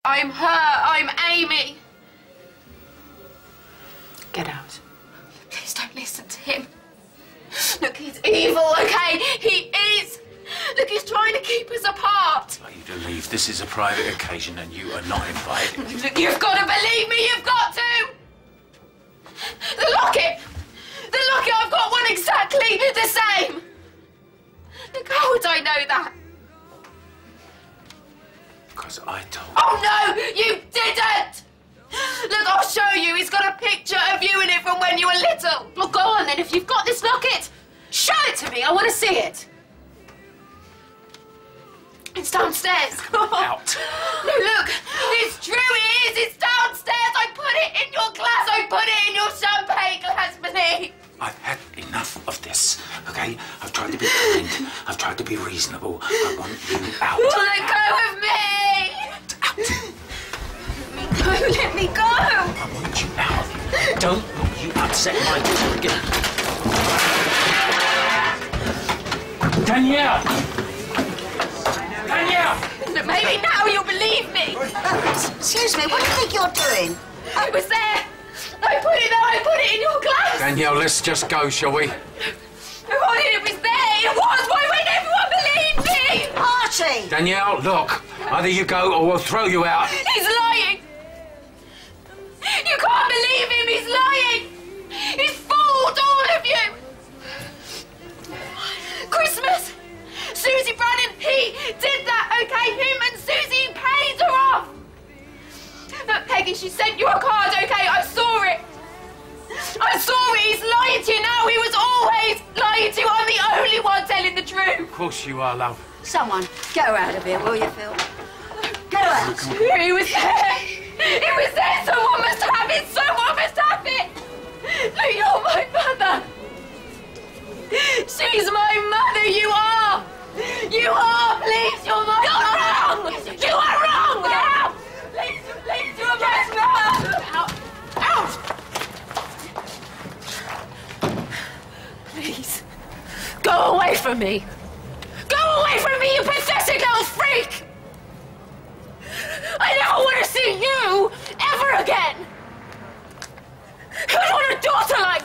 I'm her. I'm Amy. Get out. Please don't listen to him. Look, he's evil, okay? He is. Look, he's trying to keep us apart. I'd like you to leave. This is a private occasion and you are not invited. Look, you've got to believe me. You've got to. The locket. The locket. I've got one exactly the same. Look, how would I know that? Because I told you. Oh, no, you didn't! Look, I'll show you. He's got a picture of you in it from when you were little. Well, go on, then. If you've got this locket, show it to me. I want to see it. It's downstairs. Out. No, look. It's true, it is. It's downstairs. I put it in your glass. I put it in your champagne glass, believe. I've had enough of this, okay? I've tried to be kind. I've tried to be reasonable. I want you out. Let go of me. Out. Let me go. I want you out. Don't you upset my daughter. Danielle! Danielle! Look, maybe now you'll believe me. Excuse me, what do you think you're doing? I was there. I put it there. I put it in your glass. Danielle, let's just go, shall we? It was there. It was. Why won't everyone believe me? Archie! Danielle, look. Either you go or we'll throw you out. He's lying. You can't believe him. He's lying. He's fooled all of you. Christmas. Susie Brannan, he did that, okay? Him and Susie paid her off. Look, Peggy, she sent you a card, okay? I saw it. I saw it. He's lying to you now. He was always lying to you. I'm the only one telling the truth. Of course you are, love. Someone, get her out of here, will you, Phil? Get her out. He was there. He was there. Someone must have it. Someone must have it. Look, you're my mother. She's my mother. You are. You are. Please, you're my mother. You're wrong. You are wrong. Now. Please, you're my mother. Out. Out. Please. Go away from me. Go away from me, you pathetic little freak. I never want to see you ever again. Who'd want a daughter like